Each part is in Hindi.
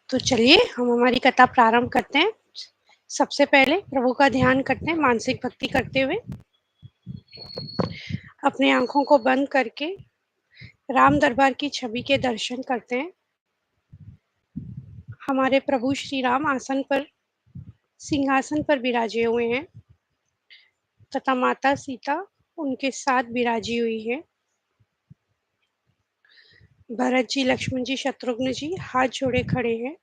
तो चलिए हम हमारी कथा प्रारंभ करते हैं। सबसे पहले प्रभु का ध्यान करते हैं मानसिक भक्ति करते हुए। अपनी आँखों को बंद करके राम दरबार की छवि के दर्शन करते हैं। हमारे प्रभु श्री राम आसन पर सिंहासन पर विराजे हुए हैं तथा माता सीता उनके साथ विराजी हुई है। भरत जी, लक्ष्मण जी, शत्रुघ्न जी हाथ जोड़े खड़े हैं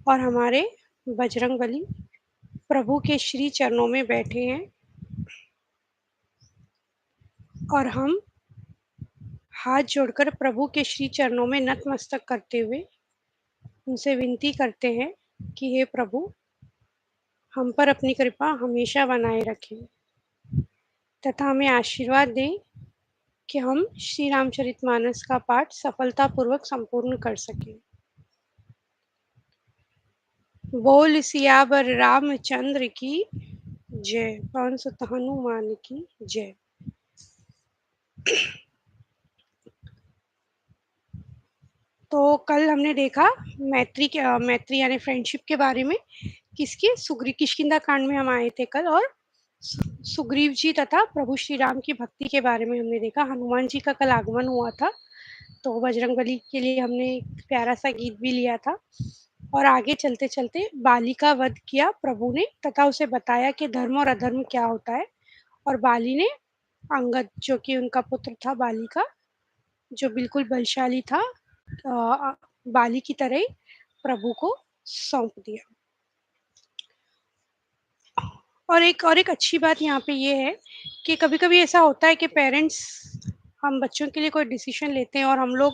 और हमारे बजरंगबली प्रभु के श्री चरणों में बैठे हैं और हम हाथ जोड़कर प्रभु के श्री चरणों में नतमस्तक करते हुए उनसे विनती करते हैं कि हे प्रभु, हम पर अपनी कृपा हमेशा बनाए रखें तथा हमें आशीर्वाद दें कि हम श्री रामचरितमानस का पाठ सफलतापूर्वक संपूर्ण कर सकें। बोल सियावर रामचंद्र की जय। पवन सुत हनुमान की जय। तो कल हमने देखा मैत्री यानी फ्रेंडशिप के बारे में। किष्किंधा कांड में हम आए थे कल, और सुग्रीव जी तथा प्रभु श्री राम की भक्ति के बारे में हमने देखा। हनुमान जी का कल आगमन हुआ था, तो बजरंगबली के लिए हमने एक प्यारा सा गीत भी लिया था। और आगे चलते चलते बाली का वध किया प्रभु ने तथा उसे बताया कि धर्म और अधर्म क्या होता है। और बाली ने अंगद, जो कि उनका पुत्र था बाली का, जो बिल्कुल बलशाली था, बाली की तरह प्रभु को सौंप दिया। और एक अच्छी बात यहाँ पे ये है कि कभी-कभी ऐसा होता है कि पेरेंट्स हम बच्चों के लिए कोई डिसीजन लेते हैं और हम लोग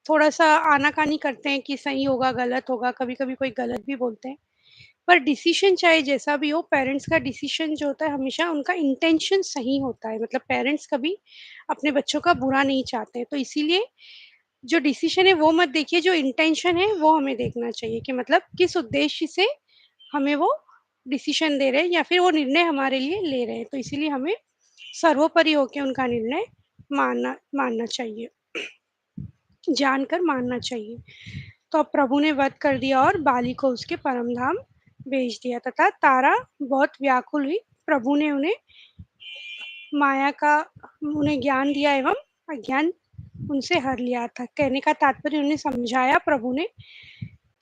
थोड़ा-सा आनाकानी करते हैं कि सही होगा, गलत होगा, कभी-कभी कोई गलत भी बोलते हैं। पर डिसीजन चाहे जैसा भी हो, पेरेंट्स का डिसीजन जो होता है हमेशा उनका इंटेंशन सही होता है। मतलब पेरेंट्स कभी अपने बच्चों का बुरा नहीं चाहते हैं। तो इसीलिए जो डिसीजन है वो मत देखिए, जो इंटेंशन है वो हमें देखना चाहिए कि मतलब किस उद्देश्य से हमें वो डिसीजन दे रहे हैं या फिर वो निर्णय हमारे लिए ले रहे हैं। तो इसीलिए हमें सर्वोपरि होके उनका निर्णय मानना मानना चाहिए, जानकर मानना चाहिए। तो अब प्रभु ने वध कर दिया और बाली को उसके परम धाम भेज दिया तथा तारा बहुत व्याकुल हुई। प्रभु ने माया का उन्हें ज्ञान दिया एवं अज्ञान उनसे हर लिया था। कहने का तात्पर्य उन्हें समझाया प्रभु ने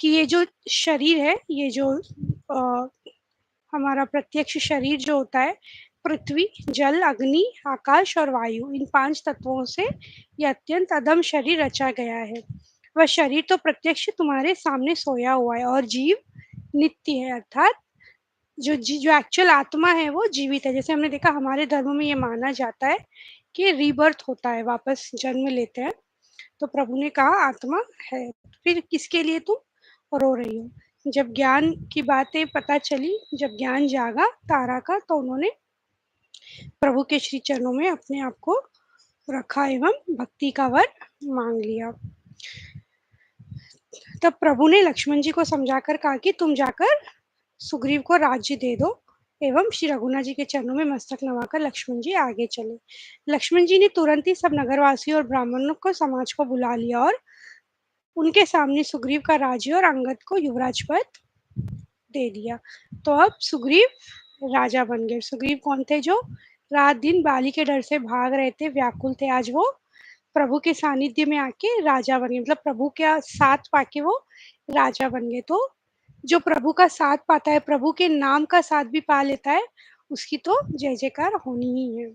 कि ये जो शरीर है, ये जो हमारा प्रत्यक्ष शरीर जो होता है, पृथ्वी, जल, अग्नि, आकाश और वायु, इन 5 तत्वों से ये अत्यंत अधम शरीर रचा गया है। वह शरीर तो प्रत्यक्ष तुम्हारे सामने सोया हुआ है और जीव नित्य है, अर्थात जो एक्चुअल आत्मा है वो जीवित है। जैसे हमने देखा हमारे धर्म में ये माना जाता है कि रीबर्थ होता है, वापस जन्म लेते हैं। तो प्रभु ने कहा आत्मा है, फिर किसके लिए तुम रो रही हो? जब ज्ञान की बातें पता चली, जब ज्ञान जागा तारा का, तो उन्होंने प्रभु के श्री चरणों में अपने आप को रखा एवं भक्ति का वर मांग लिया। तब प्रभु ने लक्ष्मण जी को समझाकर कहा कि तुम जाकर सुग्रीव को राज्य दे दो एवं श्री रघुनाथ जी के चरणों में मस्तक नवाकर लक्ष्मण जी आगे चले। लक्ष्मण जी ने तुरंत ही सब नगरवासियों और ब्राह्मणों को, समाज को बुला लिया और उनके सामने सुग्रीव का राज्य और अंगद को युवराज पद दे दिया। तो अब सुग्रीव राजा बन गए। सुग्रीव कौन थे? जो रात दिन बाली के डर से भाग रहे थे, व्याकुल थे, आज वो प्रभु के सानिध्य में आके राजा बन गए। मतलब प्रभु का साथ पाके वो राजा बन गए। तो जो प्रभु का साथ पाता है, प्रभु के नाम का साथ भी पा लेता है, उसकी तो जय जयकार होनी ही है।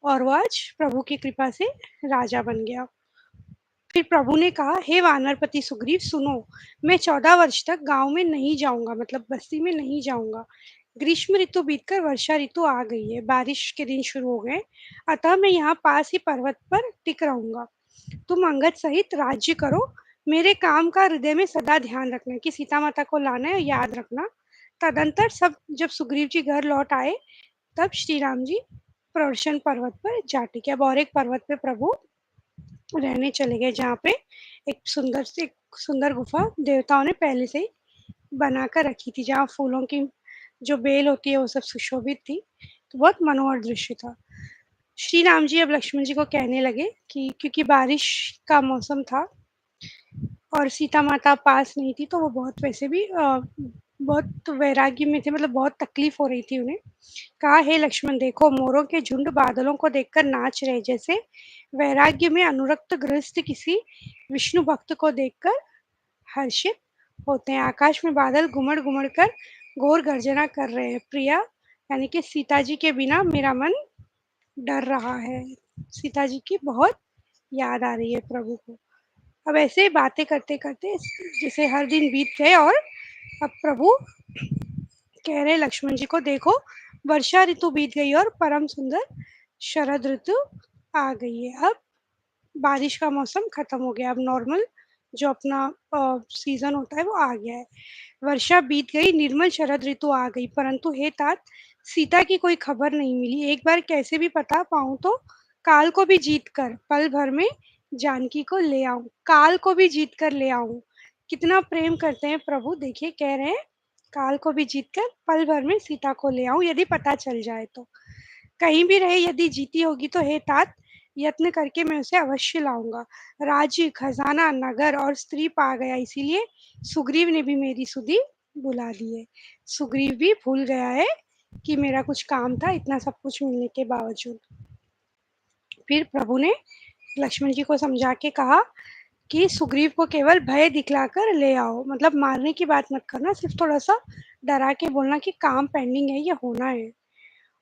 और वो आज प्रभु की कृपा से राजा बन गया। फिर प्रभु ने कहा, हे वानरपति सुग्रीव, सुनो, मैं 14 वर्ष तक गांव में नहीं जाऊंगा, मतलब बस्ती में नहीं जाऊंगा। ग्रीष्म ऋतु बीतकर वर्षा ऋतु आ गई है, बारिश के दिन शुरू हो गए, अतः मैं यहाँ पास ही पर्वत पर टिक रहूंगा। तुम अंगद सहित राज्य करो। मेरे काम का हृदय में सदा ध्यान रखना कि सीता माता को लाना है, याद रखना। तदंतर सब जब सुग्रीव जी घर लौट आए, तब श्री राम जी प्रदर्शन पर्वत पर जा टिके। अब और एक पर्वत पे प्रभु रहने चले गए, जहाँ पे एक सुंदर गुफा देवताओं ने पहले से ही बनाकर रखी थी, जहाँ फूलों की जो बेल होती है वो सब सुशोभित थी, तो बहुत मनोहर दृश्य था। श्री राम जी अब लक्ष्मण जी को कहने लगे कि क्योंकि बारिश का मौसम था और सीता माता पास नहीं थी, तो वो बहुत वैसे भी बहुत वैराग्य में थे, मतलब बहुत तकलीफ हो रही थी उन्हें। कहा, हे लक्ष्मण, देखो मोरों के झुंड बादलों को देखकर नाच रहे, जैसे वैराग्य में अनुरक्त गृहस्थ किसी विष्णु भक्त को देखकर हर्षित होते हैं। आकाश में बादल घुमड़ घुमड़ कर घोर गर्जना कर रहे हैं। प्रिया यानी कि सीता जी के बिना मेरा मन डर रहा है। सीता जी की बहुत याद आ रही है प्रभु को। अब ऐसे ही बातें करते करते जैसे हर दिन बीत गए और अब प्रभु कह रहे लक्ष्मण जी को, देखो वर्षा ऋतु बीत गई और परम सुंदर शरद ऋतु आ गई है। अब बारिश का मौसम खत्म हो गया, अब नॉर्मल जो अपना सीजन होता है वो आ गया है। वर्षा बीत गई, निर्मल शरद ऋतु आ गई, परंतु हे तात, सीता की कोई खबर नहीं मिली। एक बार कैसे भी पता पाऊं तो काल को भी जीत कर पल भर में जानकी को ले आऊं, काल को भी जीत कर ले आऊं। कितना प्रेम करते हैं प्रभु, देखिए कह रहे हैं काल को भी जीत कर पल भर में सीता को ले आऊं, यदि पता चल जाए तो। कहीं भी रहे, यदि जीती होगी तो हे तात, यत्न करके मैं उसे अवश्य लाऊंगा। राज्य, खजाना, नगर और स्त्री पा गया, इसीलिए सुग्रीव ने भी मेरी सुधि बुला दी है। सुग्रीव भी भूल गया है कि मेरा कुछ काम था, इतना सब कुछ मिलने के बावजूद। फिर प्रभु ने लक्ष्मण जी को समझा के कहा कि सुग्रीव को केवल भय दिखलाकर ले आओ, मतलब मारने की बात मत करना, सिर्फ थोड़ा सा डरा के बोलना कि काम पेंडिंग है, ये होना है।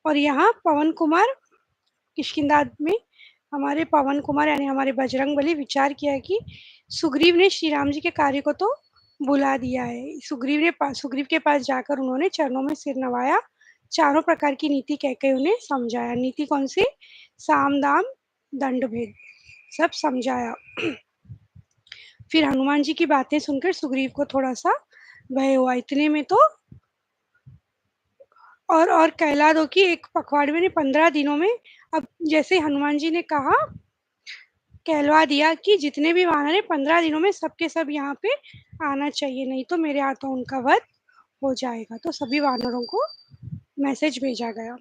और यहाँ पवन कुमार किष्किंधा में हमारे पवन कुमार यानी हमारे बजरंगबली विचार किया कि सुग्रीव ने श्री राम जी के कार्य को तो बुला दिया है। सुग्रीव के पास जाकर उन्होंने चरणों में सिर नवाया, चारों प्रकार की नीति कहकर उन्हें समझाया। नीति कौन सी? साम दाम दंड भेद, सब समझाया। फिर हनुमान जी की बातें सुनकर सुग्रीव को थोड़ा सा भय हुआ। इतने में तो और कहला दो कि एक पखवाड़े में 15 दिनों में, अब जैसे हनुमान जी ने कहा, कहलवा दिया कि जितने भी वानर है 15 दिनों में सबके सब यहाँ पे आना चाहिए, नहीं तो मेरे हाथों उनका वध हो जाएगा। तो सभी वानरों को मैसेज भेजा गया।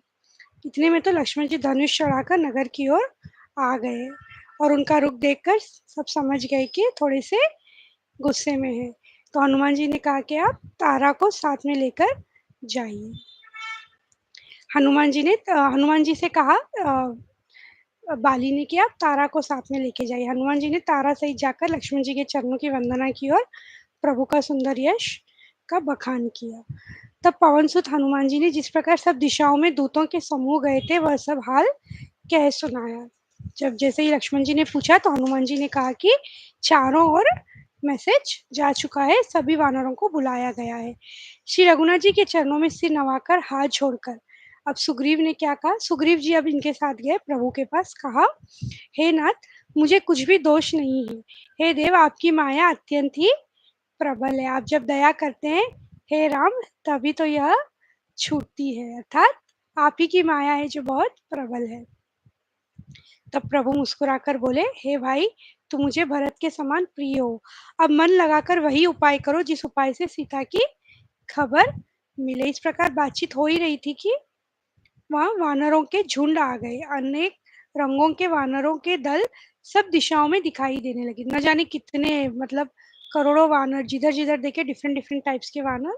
इतने में तो लक्ष्मण जी धनुष चढ़ाकर नगर की ओर आ गए और उनका रुख देखकर सब समझ गए कि थोड़े से गुस्से में है। तो हनुमान जी ने कहा कि आप तारा को साथ में लेकर जाइए। हनुमान जी से कहा बाली ने कि आप तारा को साथ में लेके जाइए। हनुमान जी ने तारा सहित जाकर लक्ष्मण जी के चरणों की वंदना की और प्रभु का सुंदर यश का बखान किया। तब पवन सुत हनुमान जी ने जिस प्रकार सब दिशाओं में दूतों के समूह गए थे, वह सब हाल कह सुनाया। जब जैसे ही लक्ष्मण जी ने पूछा तो हनुमान जी ने कहा कि चारों ओर मैसेज जा चुका है, सभी वानरों को बुलाया गया है। श्री रघुनाथ जी के चरणों में सिर नवाकर हाथ जोड़कर अब सुग्रीव ने क्या कहा? सुग्रीव जी अब इनके साथ गए प्रभु के पास, कहा, हे नाथ, मुझे कुछ भी दोष नहीं है। हे देव, आपकी माया अत्यंत ही प्रबल है। आप जब दया करते हैं हे राम, तभी तो यह छूटती है, अर्थात आप ही की माया है जो बहुत प्रबल है। तब प्रभु मुस्कुराकर बोले, हे भाई, तुम मुझे भरत के समान प्रिय हो। अब मन लगाकर वही उपाय करो जिस उपाय से सीता की खबर मिले। इस प्रकार बातचीत हो ही रही थी कि वहां वानरों के झुंड आ गए। अनेक रंगों के वानरों के दल सब दिशाओं में दिखाई देने लगे। न जाने कितने, मतलब करोड़ों वानर, जिधर जिधर देखे डिफरेंट डिफरेंट टाइप्स के वानर,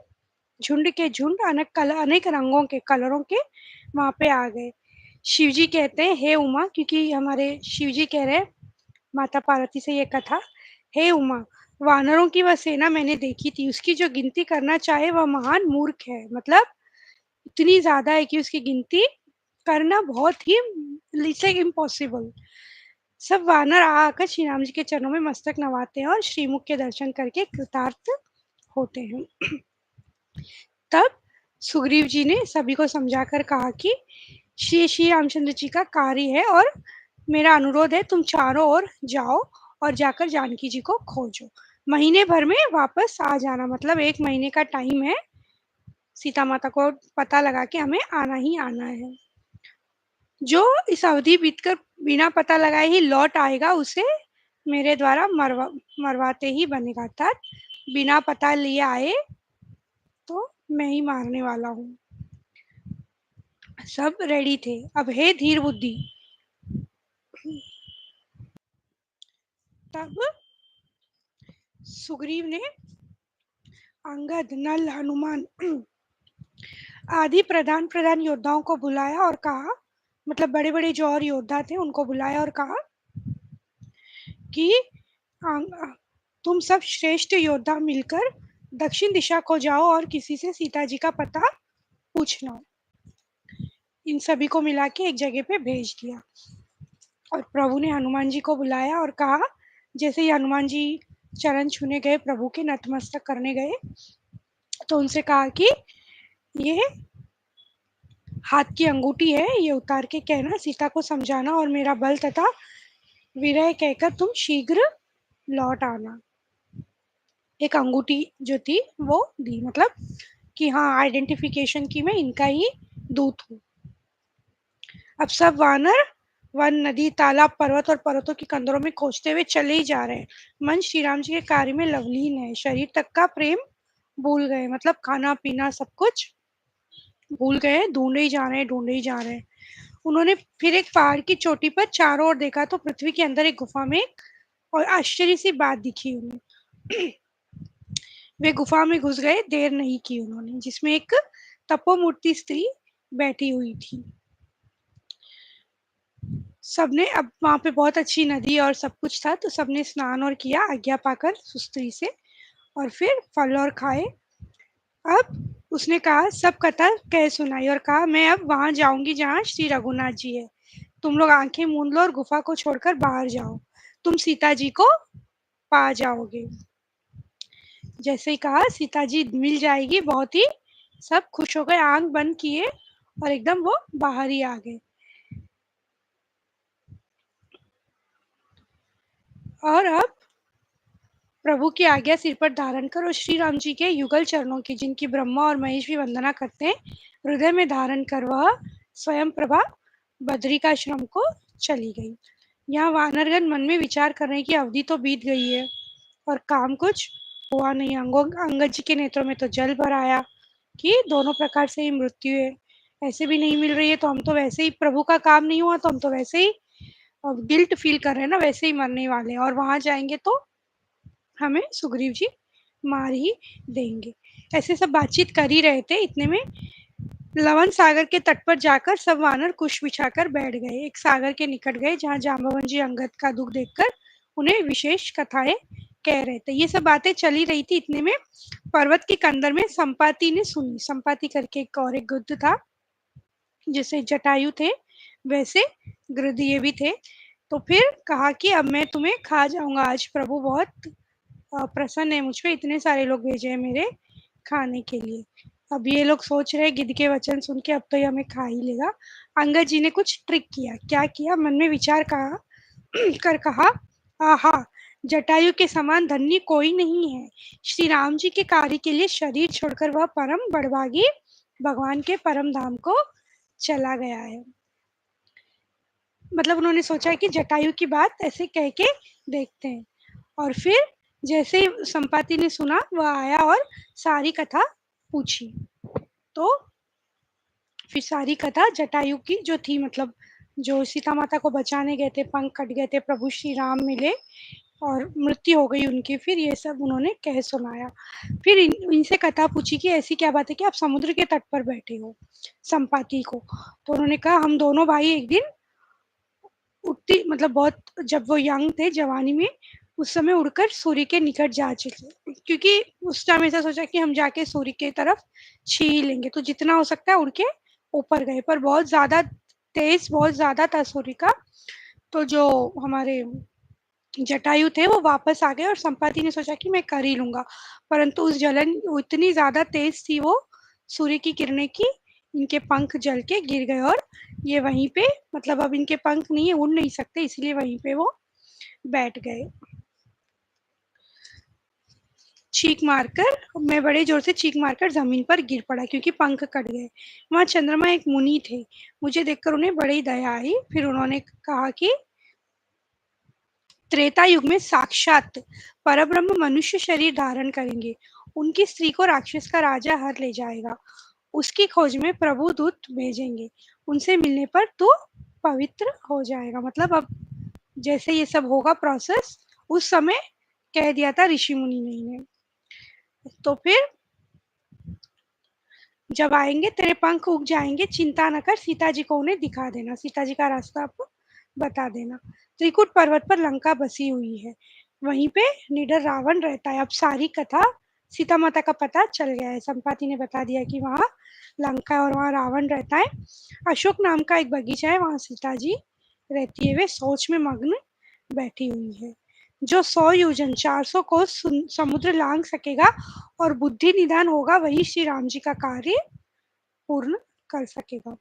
झुंड के झुंड, अनेक रंगों के, कलरों के वहां पे आ गए। शिव जी कहते हैं, हे उमा, क्योंकि हमारे शिव जी कह रहे हैं माता पार्वती से ये कथा, हे उमा, वानरों की वह सेना मैंने देखी थी, उसकी जो गिनती करना चाहे वह महान मूर्ख है। मतलब इतनी ज्यादा है कि उसकी गिनती करना बहुत ही इम्पॉसिबल। सब वानर आकर श्री राम जी के चरणों में मस्तक नवाते हैं और श्रीमुख के दर्शन करके कृतार्थ होते हैं। तब सुग्रीव जी ने सभी को समझाकर कहा कि श्री श्री रामचंद्र जी का कार्य है और मेरा अनुरोध है, तुम चारों ओर जाओ और जाकर जानकी जी को खोजो। महीने भर में वापस आ जाना, मतलब 1 महीने का टाइम है, सीता माता को पता लगा के हमें आना ही आना है। जो इस अवधि बीतकर बिना पता लगाए ही लौट आएगा, उसे मेरे द्वारा मरवाते ही बनेगा। अर्थात बिना पता लिए आए तो मैं ही मारने वाला हूँ। सब रेडी थे। अब हे धीर बुद्धि, तब सुग्रीव ने अंगद, नल, हनुमान आदि प्रधान प्रधान योद्धाओं को बुलाया और कहा, मतलब बड़े बड़े जो और योद्धा थे उनको बुलाया और कहा कि तुम सब श्रेष्ठ योद्धा मिलकर दक्षिण दिशा को जाओ और किसी से सीता जी का पता पूछना। इन सभी को मिला के एक जगह पे भेज दिया और प्रभु ने हनुमान जी को बुलाया और कहा, जैसे ही हनुमान जी चरण छूने गए, प्रभु के नतमस्तक करने गए, तो उनसे कहा कि ये हाथ की अंगूठी है, ये उतार के कहना, सीता को समझाना और मेरा बल तथा विरह कहकर तुम शीघ्र लौट आना। एक अंगूठी जो थी वो दी, मतलब कि हाँ, आइडेंटिफिकेशन की मैं इनका ही दूत हूँ। अब सब वानर वन, नदी, तालाब, पर्वत और पर्वतों की कंदरों में खोजते हुए चले ही जा रहे हैं। मन श्री राम जी के कार्य में लवलीन है, शरीर तक का प्रेम भूल गए, मतलब खाना पीना सब कुछ भूल गए, ढूंढे ही जा रहे हैं, ढूंढे ही जा रहे हैं। उन्होंने फिर एक पहाड़ की चोटी पर चारों ओर देखा तो पृथ्वी के अंदर एक गुफा में और आश्चर्य सी बात दिखी उन्हें। वे गुफा में घुस गए, देर नहीं की उन्होंने, जिसमें एक तपोमूर्ति स्त्री बैठी हुई थी। सबने, अब वहां पे बहुत अच्छी नदी और सब कुछ था, तो सबने स्नान और किया आज्ञा पाकर सुस्त्री से, और फिर फल और खाए। अब उसने कहा, सब कथा कह सुनाई और कहा, मैं अब वहां जाऊंगी जहाँ श्री रघुनाथ जी है। तुम लोग आंखें मूंद लो और गुफा को छोड़कर बाहर जाओ, तुम सीता जी को पा जाओगे। जैसे ही कहा, सीता जी मिल जाएगी, बहुत ही सब खुश हो गए, आंख बंद किए और एकदम वो बाहर ही आ गए। और अब प्रभु की आज्ञा सिर पर धारण कर और श्री राम जी के युगल चरणों की, जिनकी ब्रह्मा और महेश भी वंदना करते हैं, हृदय में धारण कर वह स्वयं प्रभा बद्रिकाश्रम को चली गई। यहाँ वानरगण मन में विचार करने की अवधि तो बीत गई है और काम कुछ हुआ नहीं। अंगद जी के नेत्रों में तो जल भर आया कि दोनों प्रकार से ही मृत्यु है, ऐसे भी नहीं मिल रही है, तो हम तो वैसे ही, प्रभु का काम नहीं हुआ तो हम तो वैसे ही गिल्ट फील कर रहे हैं ना, वैसे ही मरने वाले हैं, और वहां जाएंगे तो हमें सुग्रीव जी मार ही देंगे। ऐसे सब बातचीत कर ही रहे थे, इतने में लवन सागर के तट पर जाकर सब वानर कुश बिछाकर बैठ गए। एक सागर के निकट गए जहाँ जाम्बवन जी अंगद का दुख देखकर उन्हें विशेष कथाएं कह रहे थे। ये सब बातें चली रही थी, इतने में पर्वत के कंदर में संपाति ने सुनी। संपाति करके एक और एक गिद्ध था, जैसे जटायु थे वैसे गिद्ध ये भी थे। तो फिर कहा कि अब मैं तुम्हें खा जाऊंगा, आज प्रभु बहुत प्रसन्न है मुझ पे, इतने सारे लोग भेजे हैं मेरे खाने के लिए। अब ये लोग सोच रहे गिद्ध के वचन सुन के अब तो ये हमें खा ही लेगा। अंगद जी ने कुछ ट्रिक किया, क्या किया, मन में विचार कहा कर कहा, आहा, जटायु के समान धन्य कोई नहीं है। श्री राम जी के कार्य के लिए शरीर छोड़कर वह परम बड़भागी भगवान के परम धाम को चला गया है। मतलब उन्होंने सोचा कि जटायु की बात ऐसे कह के देखते हैं। और फिर जैसे ही संपाति ने सुना, वह आया और सारी कथा पूछी। तो फिर सारी कथा जटायु की जो थी, मतलब जो सीता माता को बचाने गए थे, पंख कट गए थे, प्रभु श्री राम मिले और मृत्यु हो गई उनकी, फिर ये सब उन्होंने कह सुनाया। फिर इनसे कथा पूछी कि ऐसी क्या बात है कि आप समुद्र के तट पर बैठे हो, संपाति को। तो उन्होंने कहा, हम दोनों भाई एक दिन उठती, मतलब बहुत जब वो यंग थे, जवानी में, उस समय उड़कर सूर्य के निकट जा चुके, क्योंकि उस टाइम ऐसा सोचा कि हम जाके सूर्य के तरफ छी लेंगे, तो जितना हो सकता है उड़ के ऊपर गए, पर बहुत ज्यादा तेज, बहुत ज्यादा था सूर्य का। तो जो हमारे जटायु थे वो वापस आ गए और संपाति ने सोचा कि मैं कर ही लूंगा, परंतु उस जलन इतनी ज्यादा तेज थी वो सूर्य की किरणें की, इनके पंख जल के गिर गए और ये वहीं पे, मतलब अब इनके पंख नहीं है, उड़ नहीं सकते, इसलिए वहीं पे वो बैठ गए। चीख मारकर, मैं बड़े जोर से चीख मारकर जमीन पर गिर पड़ा क्योंकि पंख कट गए। वहां चंद्रमा एक मुनि थे, मुझे देखकर उन्हें बड़ी दया आई। फिर उन्होंने कहा कि त्रेता युग में साक्षात परब्रह्म मनुष्य शरीर धारण करेंगे, उनकी स्त्री को राक्षस का राजा हर ले जाएगा, उसकी खोज में प्रभु दूत भेजेंगे, उनसे मिलने पर तू पवित्र हो जाएगा। मतलब अब जैसे ये सब होगा प्रोसेस, उस समय कह दिया था ऋषि मुनि ने। तो फिर जब आएंगे तेरे पंख उग जाएंगे, चिंता न कर, सीता जी को उन्हें दिखा देना, सीता जी का रास्ता आपको बता देना। त्रिकुट पर्वत पर लंका बसी हुई है, वहीं पे निडर रावण रहता है। अब सारी कथा सीता माता का पता चल गया है, संपाति ने बता दिया कि वहाँ लंका और वहाँ रावण रहता है। अशोक नाम का एक बगीचा है, वहाँ सीता जी रहती है, वे सोच में मग्न बैठी हुई है। जो 100 योजन 400 को समुद्र लांग सकेगा और बुद्धि निदान होगा, वही श्री राम जी का कार्य पूर्ण कर सकेगा।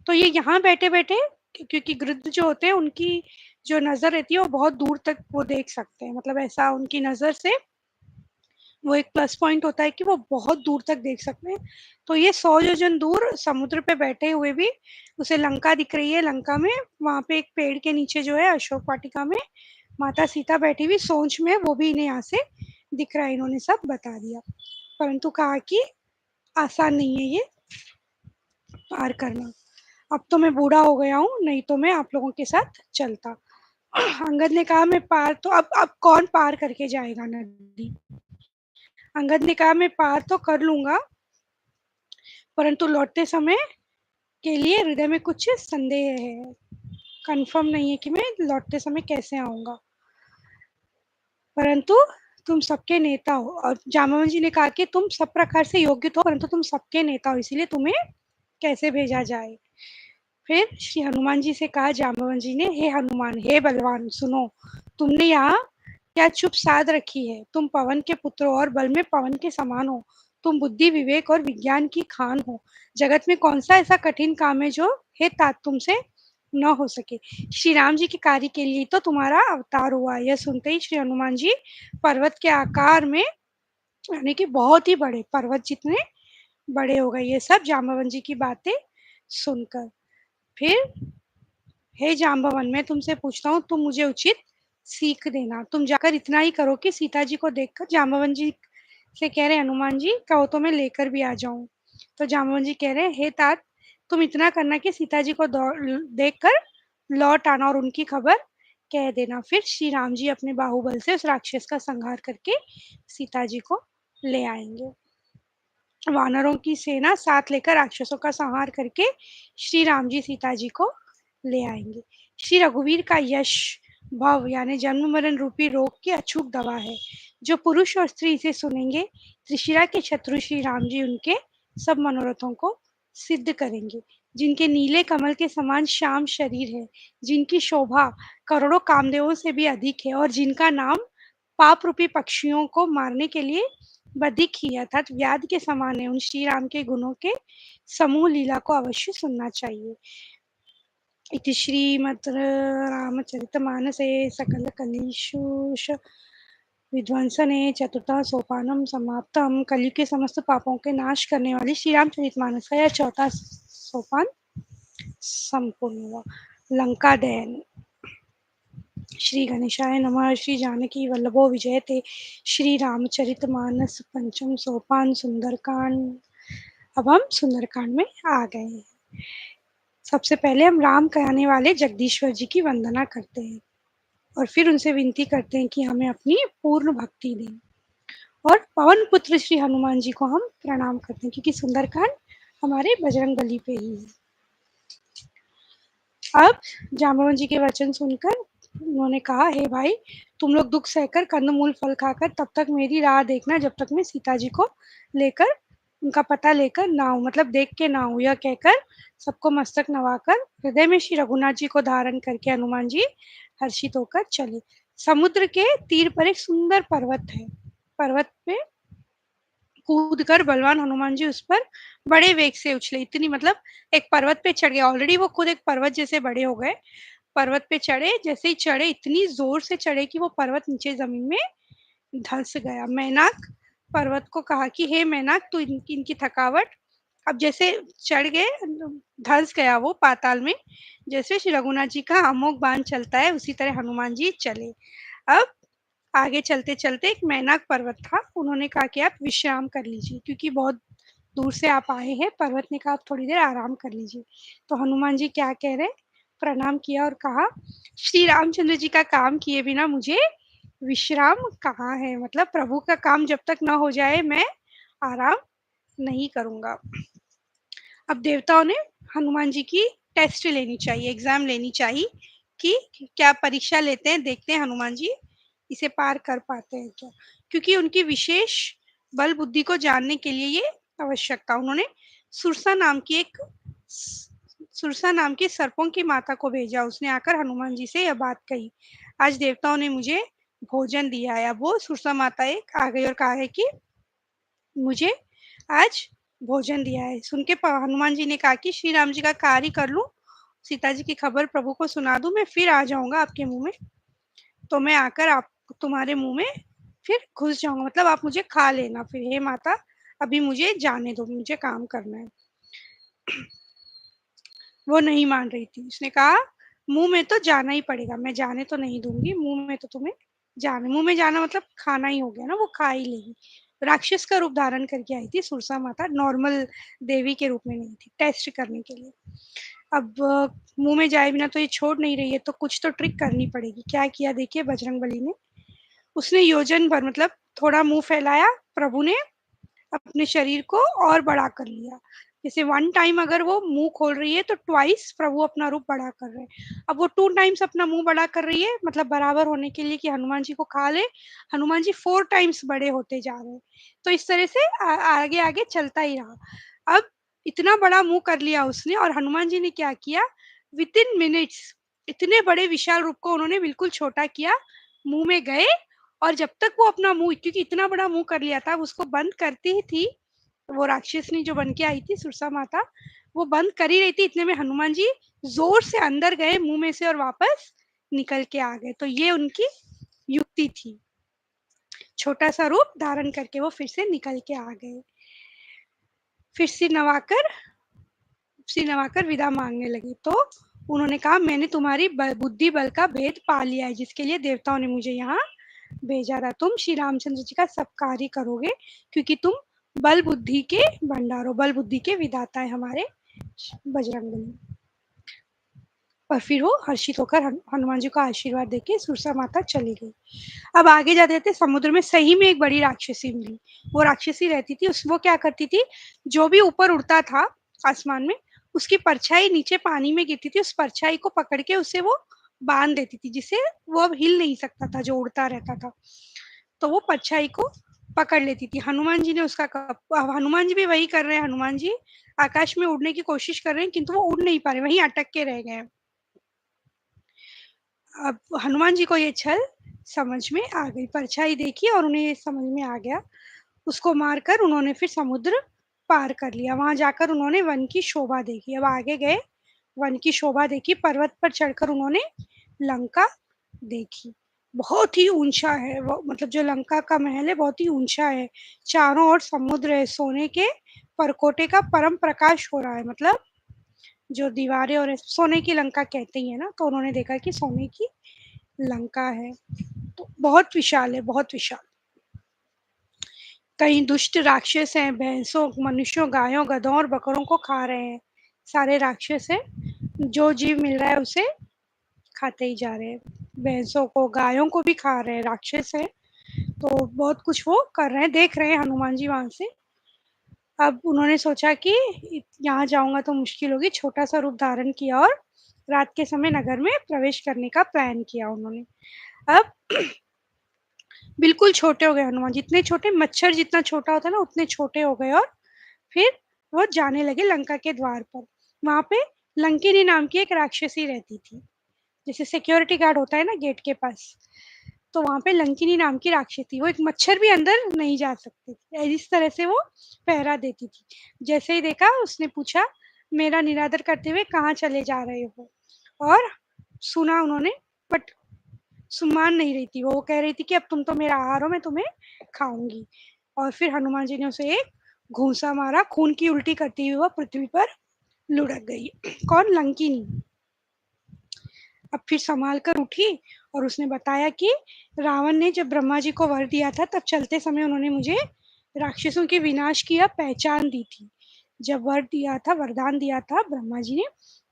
तो ये यहाँ बैठे बैठे, क्योंकि गृद्ध जो होते हैं उनकी जो नजर रहती है वो बहुत दूर तक वो देख सकते हैं, मतलब ऐसा उनकी नजर से वो एक प्लस पॉइंट होता है कि वो बहुत दूर तक देख सकते हैं। तो ये 100 योजन दूर समुद्र पे बैठे हुए भी उसे लंका दिख रही है। लंका में वहां पे एक पेड़ के नीचे जो है अशोक वाटिका में माता सीता बैठी हुई सोच में, वो भी इन्हें यहाँ से दिख रहा है। इन्होंने सब बता दिया, परंतु कहा कि आसान नहीं है ये पार करना। अब तो मैं बूढ़ा हो गया हूँ, नहीं तो मैं आप लोगों के साथ चलता। अंगद ने कहा मैं पार तो अब कौन पार करके जाएगा नदी। अंगद ने कहा मैं पार तो कर लूंगा, परंतु लौटते समय के लिए हृदय में कुछ संदेह है, कंफर्म नहीं है कि मैं लौटते समय कैसे आऊंगा। परंतु तुम सबके नेता हो, और जामवन जी ने कहा कि तुम सब प्रकार से योग्य तो, परंतु तुम सबके नेता हो, इसीलिए तुम्हें कैसे भेजा जाए। फिर श्री हनुमान जी से कहा जाम्बवन जी ने, हे हनुमान, हे बलवान, सुनो, तुमने यहाँ क्या चुप साध रखी है। तुम पवन के पुत्र हो और बल में पवन के समान हो। तुम बुद्धि विवेक और विज्ञान की खान हो। जगत में कौन सा ऐसा कठिन काम है जो हे तात तुमसे न हो सके। श्री राम जी के कार्य के लिए तो तुम्हारा अवतार हुआ। यह सुनते ही श्री हनुमान जी पर्वत के आकार में, यानी कि बहुत ही बड़े, पर्वत जितने बड़े हो गए ये सब जाम्बवन जी की बातें सुनकर। फिर, हे जाम्बवन, मैं तुमसे पूछता हूँ, तुम मुझे उचित सीख देना। तुम जाकर इतना ही करो कि सीता जी को देखकर, जाम्बवन जी से कह रहे हनुमान जी, कहो तो मैं लेकर भी आ जाऊं। तो जाम्बवन जी कह रहे, हे तात, तुम इतना करना कि सीता जी को देखकर लौट आना और उनकी खबर कह देना। फिर श्री राम जी अपने बाहुबल से उस राक्षस का संहार करके सीता जी को ले आएंगे। वानरों की सेना साथ लेकर राक्षसों का संहार करके श्री राम जी सीता जी को ले आएंगे। श्री रघुवीर का यश भव यानी जन्म मरण रूपी रोग की अचूक दवा है। जो पुरुष और स्त्री इसे सुनेंगे, त्रिशिरा के शत्रु श्री राम जी उनके सब मनोरथों को सिद्ध करेंगे। जिनके नीले कमल के समान श्याम शरीर है, जिनकी शोभा करोड़ों कामदेवों से भी अधिक है, और जिनका नाम पाप रूपी पक्षियों को मारने के लिए बधिक ही अर्थात व्याध के समान है, उन श्री राम के गुणों के समूह लीला को अवश्य सुनना चाहिए। इति श्रीमद् रामचरितमानसे सकल कलिशुष विध्वंसने चतुर्थ सोपानम समाप्तम। कलयुग के समस्त पापों के नाश करने वाली श्री रामचरितमानस का यह चौथा सोपान संपूर्ण हुआ। लंका दहन। श्री गणेशाय नमः। श्री जानकी वल्लभो विजयते। श्री रामचरितमानस पंचम सोपान सुंदरकांड। अब हम सुंदरकांड में आ गए हैं। सबसे पहले हम राम कहने वाले जगदीश्वर जी की वंदना करते हैं और फिर उनसे विनती करते हैं कि हमें अपनी पूर्ण भक्ति दें, और पवन पुत्र श्री हनुमान जी को हम प्रणाम करते हैं क्योंकि सुंदरकांड हमारे बजरंग बली पे ही है। अब जाम्बवन जी के वचन सुनकर उन्होंने कहा, हे भाई, तुम लोग दुख सहकर कंदमूल फल खाकर तब तक मेरी राह देखना जब तक मैं सीता जी को लेकर, उनका पता लेकर ना हूँ, मतलब देख के ना हूँ। यह कहकर सबको मस्तक नवाकर हृदय में श्री रघुनाथ जी को धारण करके हनुमान जी हर्षित होकर चले। समुद्र के तीर पर एक सुंदर पर्वत है। पर्वत पे कूद कर बलवान हनुमान जी उस पर बड़े वेग से उछले। इतनी, मतलब एक पर्वत पे चढ़ गए, ऑलरेडी वो खुद एक पर्वत जैसे बड़े हो गए। पर्वत पे चढ़े, जैसे ही चढ़े इतनी जोर से चढ़े कि वो पर्वत नीचे जमीन में धंस गया। मैनाक पर्वत को कहा कि हे मैनाक, तू इनकी थकावट, अब जैसे चढ़ गए, धंस गया वो पाताल में। जैसे श्री रघुनाथ जी का अमोघ बाण चलता है उसी तरह हनुमान जी चले। अब आगे चलते चलते एक मैनाक पर्वत था, उन्होंने कहा कि आप विश्राम कर लीजिए क्योंकि बहुत दूर से आप आए हैं। पर्वत ने कहा, आप थोड़ी देर आराम कर लीजिए। तो हनुमान जी क्या कह रहे हैं? प्रणाम किया और कहा, श्री रामचंद्र जी का काम किए बिना मुझे विश्राम कहाँ है, मतलब प्रभु का काम जब तक ना हो जाए मैं आराम नहीं करूँगा। अब देवताओं ने हनुमान जी की टेस्ट लेनी चाहिए, एग्ज़ाम लेनी चाहिए कि क्या परीक्षा लेते हैं, देखते हैं हनुमान जी इसे पार कर पाते हैं क्या? क्योंकि उनकी विशेष बल बुद्धि को जानने के लिए ये आवश्यक था। उन्होंने सुरसा नाम की एक सुरसा नाम की सर्पों की माता को भेजा। उसने आकर हनुमान जी से यह बात कही, आज देवताओं ने मुझे भोजन दिया है। अब वो सुरसा माता एक आ गई और कहा है कि मुझे आज भोजन दिया है। सुन के हनुमान जी ने कहा कि श्री राम जी का कार्य कर लूं, सीता जी की खबर प्रभु को सुना दूं, मैं फिर आ जाऊंगा आपके मुंह में। तो मैं आकर आप तुम्हारे मुंह में फिर घुस जाऊंगा, मतलब आप मुझे खा लेना फिर। हे माता, अभी मुझे जाने दो, मुझे काम करना है। वो नहीं मान रही थी। उसने कहा, मुंह में तो जाना ही पड़ेगा, मैं जाने तो नहीं दूंगी, मुंह में तो तुम्हें जाना, मुंह में जाना मतलब खाना ही हो गया ना, वो खा ही लेगी। राक्षस का रूप धारण करके आई थी सुरसा माता, नॉर्मल देवी के रूप में नहीं थी, टेस्ट करने के लिए। अब मुंह में जाए बिना तो ये छोड़ नहीं रही है, तो कुछ तो ट्रिक करनी पड़ेगी। क्या किया देखिए बजरंगबली ने, उसने योजन भर मतलब थोड़ा मुंह फैलाया प्रभु ने, अपने शरीर को और बड़ा कर लिया। जैसे वन टाइम अगर वो मुंह खोल रही है तो ट्वाइस प्रभु अपना रूप बड़ा कर रहे हैं। अब वो टू टाइम्स अपना मुंह बड़ा कर रही है, मतलब बराबर होने के लिए कि हनुमान जी को खा ले। हनुमान जी 4 टाइम्स बड़े होते जा रहे हैं। तो इस तरह से आगे आगे चलता ही रहा। अब इतना बड़ा मुंह कर लिया उसने, और हनुमान जी ने क्या किया, विद इन मिनट्स इतने बड़े विशाल रूप को उन्होंने बिल्कुल छोटा किया, मुंह में गए। और जब तक वो अपना मुंह, क्योंकि इतना बड़ा मुंह कर लिया था, उसको बंद करती ही थी, वो राक्षसनी जो बन के आई थी सुरसा माता, वो बंद कर ही रही थी, इतने में हनुमान जी जोर से अंदर गए मुंह में से और वापस निकल के आ गए। तो ये उनकी युक्ति थी, छोटा सा रूप धारण करके वो फिर से निकल के आ गए। फिर सिर नवाकर विदा मांगने लगी। तो उन्होंने कहा, मैंने तुम्हारी बुद्धि बल का भेद पा लिया है, जिसके लिए देवताओं ने मुझे यहाँ भेजा था। तुम श्री रामचंद्र जी का सब कार्य करोगे, क्योंकि तुम बल बुद्धि के भंडार हो, बल बुद्धि के विदाता है हमारे बजरंगबली। और फिर वो हर्षित होकर हनुमान जी को आशीर्वाद देके सुरसा माता चली गई। अब आगे जाते जाते समुद्र में सही में एक बड़ी राक्षसी मिली। वो राक्षसी रहती थी, उस वो क्या करती थी, जो भी ऊपर उड़ता था आसमान में, उसकी परछाई नीचे पानी में गिरती थी, उस परछाई को पकड़ के उसे वो बांध देती थी, जिससे वो अब हिल नहीं सकता था, जो उड़ता रहता था। तो वो परछाई को पकड़ लेती थी। हनुमान जी ने उसका हनुमान जी भी वही कर रहे हैं। हनुमान जी आकाश में उड़ने की कोशिश कर रहे हैं, किंतु वो उड़ नहीं पा रहे, वहीं अटक के रह गए। अब हनुमान जी को ये छल समझ में आ गई, परछाई देखी और उन्हें समझ में आ गया। उसको मारकर उन्होंने फिर समुद्र पार कर लिया। वहां जाकर उन्होंने वन की शोभा देखी। अब आगे गए, वन की शोभा देखी, पर्वत पर चढ़कर उन्होंने लंका देखी। बहुत ही ऊंचा है वो, मतलब जो लंका का महल है बहुत ही ऊंचा है। चारों ओर समुद्र है, सोने के परकोटे का परम प्रकाश हो रहा है, मतलब जो दीवारें और सोने की लंका कहते ही है ना, तो उन्होंने देखा कि सोने की लंका है। तो बहुत विशाल है, बहुत विशाल। कई दुष्ट राक्षस हैं, भैंसों, मनुष्यों, गायों, गधों और बकरों को खा रहे हैं। सारे राक्षस हैं, जो जीव मिल रहा है उसे खाते ही जा रहे हैं। भैंसों को, गायों को भी खा रहे हैं, राक्षस हैं। तो बहुत कुछ वो कर रहे हैं, देख रहे हैं हनुमान जी वहां से। अब उन्होंने सोचा कि यहाँ जाऊंगा तो मुश्किल होगी, छोटा सा रूप धारण किया और रात के समय नगर में प्रवेश करने का प्लान किया उन्होंने। अब बिल्कुल छोटे हो गए हनुमान, जितने छोटे, मच्छर जितना छोटा होता है ना उतने छोटे हो गए। और फिर वो जाने लगे लंका के द्वार पर। वहां पे लंकिनी नाम की एक राक्षसी रहती थी, जैसे सिक्योरिटी गार्ड होता है ना गेट के पास। तो वहां पे लंकिनी नाम की राक्षसी थी, वो एक मच्छर भी अंदर नहीं जा सकते थे, इस तरह से वो पहरा देती थी। जैसे ही देखा उसने पूछा, मेरा निरादर करते हुए कहाँ चले जा रहे हो। और सुना उन्होंने, बट सुमान नहीं रही थी, वो कह रही थी कि अब तुम तो मेरा आहार हो, मैं तुम्हें खाऊंगी। और फिर हनुमान जी ने उसे एक घूंसा मारा, खून की उल्टी करती हुई वह पृथ्वी पर लुढ़क गई। कौन? लंकिनी। अब फिर संभाल कर उठी और उसने बताया कि रावण ने जब ब्रह्मा जी को वर दिया था, तब चलते समय उन्होंने मुझे राक्षसों के विनाश की अब पहचान दी थी। जब वरदान दिया था ब्रह्मा जी ने,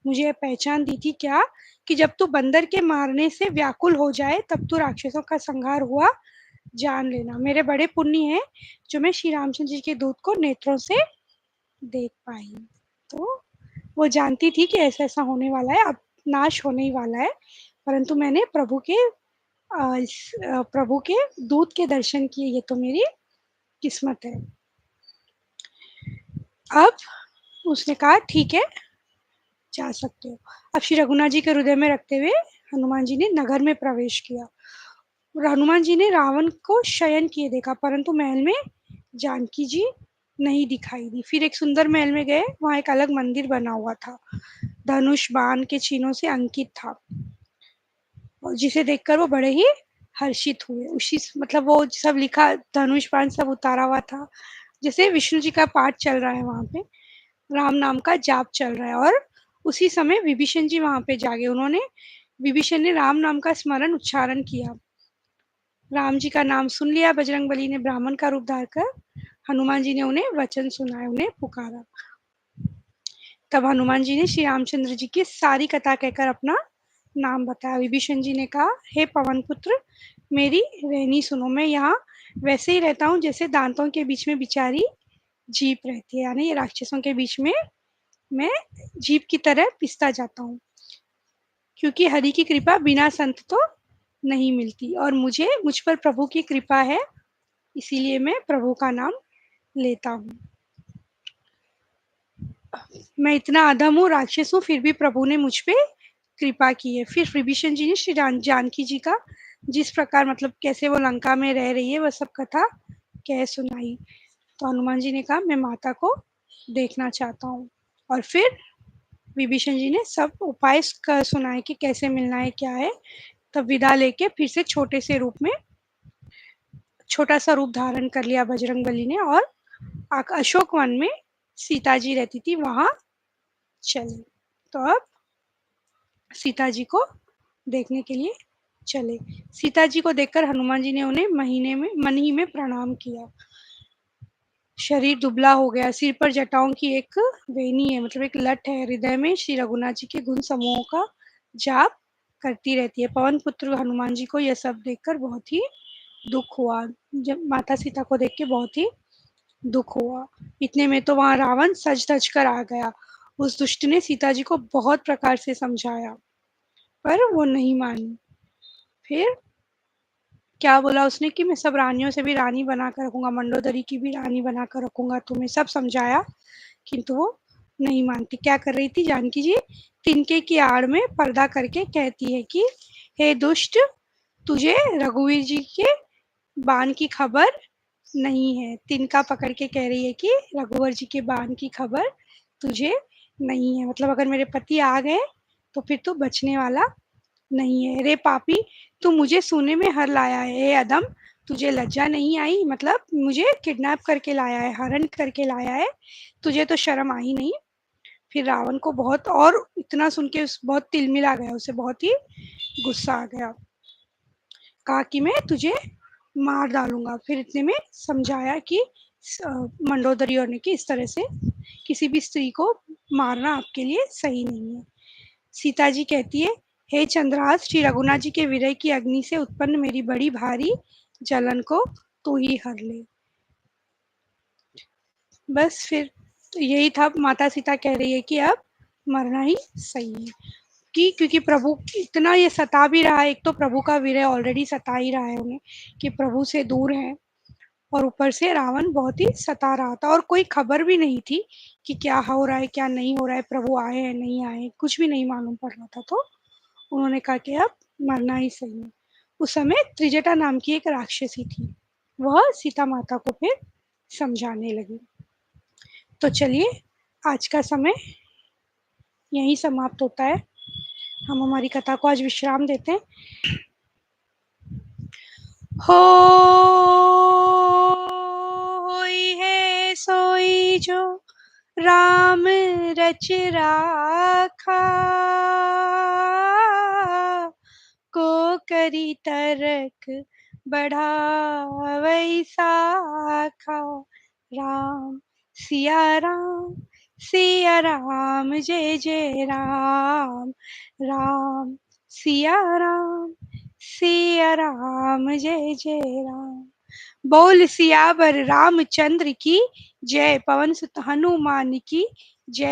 मुझे ये पहचान दी थी क्या, कि जब तू बंदर के मारने से व्याकुल हो जाए तब तू राक्षसों का संहार हुआ जान लेना। मेरे बड़े पुण्य है जो मैं श्री रामचंद्र जी के दूत को नेत्रों से देख पाई। तो वो जानती थी कि ऐसा ऐसा होने वाला है, अब नाश होने ही वाला है, परंतु मैंने प्रभु के दूत के दर्शन किए, ये तो मेरी किस्मत है। अब उसने कहा ठीक है, जा सकते हो। अब श्री रघुनाथ जी के हृदय में रखते हुए हनुमान जी ने नगर में प्रवेश किया। और हनुमान जी ने रावण को शयन किए देखा, परंतु महल में जानकी जी नहीं दिखाई दी। फिर एक सुंदर महल में गए, वहां एक अलग मंदिर बना हुआ था, धनुष बाण के चिन्हों से अंकित था, और जिसे देखकर वो बड़े ही हर्षित हुए। उसी मतलब वो सब लिखा, धनुष बाण सब उतारा हुआ था, जैसे विष्णु जी का पाठ चल रहा है वहां पे, राम नाम का जाप चल रहा है। और उसी समय विभीषण जी वहां पे जागे। उन्होंने विभीषण ने राम नाम का स्मरण उच्चारण किया, राम जी का नाम सुन लिया। बजरंगबली ने ब्राह्मण का रूप धार कर हनुमान जी ने उन्हें वचन सुनाए, उन्हें पुकारा। तब हनुमान जी ने श्री रामचंद्र जी की सारी कथा कहकर अपना नाम बताया। विभीषण जी ने कहा, हे पवन पुत्र, मेरी रहनी सुनो। मैं यहाँ वैसे ही रहता हूँ जैसे दांतों के बीच में बिचारी जीप रहती है, यानी ये राक्षसों के बीच में मैं जीप की तरह पिसता जाता हूँ, क्योंकि हरि की कृपा बिना संत तो नहीं मिलती, और मुझ पर प्रभु की कृपा है, इसीलिए मैं प्रभु का नाम लेता हूँ। मैं इतना अधम हूँ, राक्षस हूँ, फिर भी प्रभु ने मुझ पे कृपा की है। फिर विभीषण जी ने श्री जानकी जी का जिस प्रकार, मतलब कैसे वो लंका में रह रही है, वह सब कथा कह सुनाई। तो हनुमान जी ने कहा, मैं माता को देखना चाहता हूँ। और फिर विभीषण जी ने सब उपाय सुनाए कि कैसे मिलना है, क्या है। तब विदा लेके फिर से छोटा सा रूप धारण कर लिया बजरंगबली ने, और अशोक वन में सीता जी रहती थी वहां चले। तो अब सीता जी को देखने के लिए चले। सीता जी को देखकर हनुमान जी ने उन्हें मन ही में प्रणाम किया। शरीर दुबला हो गया, सिर पर जटाओं की एक वेणी है, मतलब एक लट है, हृदय में श्री रघुनाथ जी के गुण समूहों का जाप करती रहती है। पवन पुत्र हनुमान जी को यह सब देखकर बहुत ही दुख हुआ। जब माता सीता को देख के बहुत ही दुख हुआ। इतने में तो वहां रावण सज धज कर आ गया। उस दुष्ट ने सीता जी को बहुत प्रकार से समझाया, पर वो नहीं मानी। फिर क्या बोला उसने कि मैं सब रानियों से भी रानी बनाकर रखूंगा, मंडोदरी की भी रानी बनाकर रखूंगा, तुम्हें सब समझाया, किंतु वो नहीं मानती। क्या कर रही थी जानकी जी, तिनके की आड़ में पर्दा करके कहती है कि हे दुष्ट, तुझे रघुवीर जी के बाण की खबर नहीं है। तिनका पकड़ के कह रही है कि रघुवर जी के बाण की खबर तुझे नहीं है, मतलब अगर मेरे पति आ गए तो फिर तू बचने वाला नहीं है। रे पापी, तू मुझे सोने में हर लाया है। हे अदम, तुझे लज्जा नहीं आई, मतलब मुझे किडनैप करके लाया है, हरण करके लाया है, तुझे तो शर्म आई नहीं। फिर रावण को बहुत, और इतना सुन के बहुत तिलमिला गया, उसे बहुत ही गुस्सा आ गया। कहा कि मैं तुझे मार डालूंगा। फिर इतने में समझाया कि मंडोदरी और ने कि इस तरह से किसी भी स्त्री को मारना आपके लिए सही नहीं है। सीता जी कहती है, हे चंद्रहास, श्री रघुनाथ जी के विरह की अग्नि से उत्पन्न मेरी बड़ी भारी जलन को तू ही हर ले। बस फिर तो यही था, माता सीता कह रही है कि अब मरना ही सही है, कि क्योंकि प्रभु इतना ये सता भी रहा है, एक तो प्रभु का विरह ऑलरेडी सता ही रहा है उन्हें, कि प्रभु से दूर है, और ऊपर से रावण बहुत ही सता रहा था, और कोई खबर भी नहीं थी कि क्या हो रहा है क्या नहीं हो रहा है, प्रभु आए हैं नहीं आए, कुछ भी नहीं मालूम पड़ रहा था। तो उन्होंने कहा कि अब मरना ही सही है। उस समय त्रिजटा नाम की एक राक्षसी थी, वह सीता माता को फिर समझाने लगी। तो चलिए, आज का समय यहीं समाप्त होता है। हम हमारी कथा को आज विश्राम देते हैं। होई है सोई जो राम रच राखा, को करी तरक बढ़ावै साखा राम सिया राम जय जय राम राम सिया राम जय जय राम। बोल सियावर रामचंद्र की जय, पवन सुत हनुमान की जय।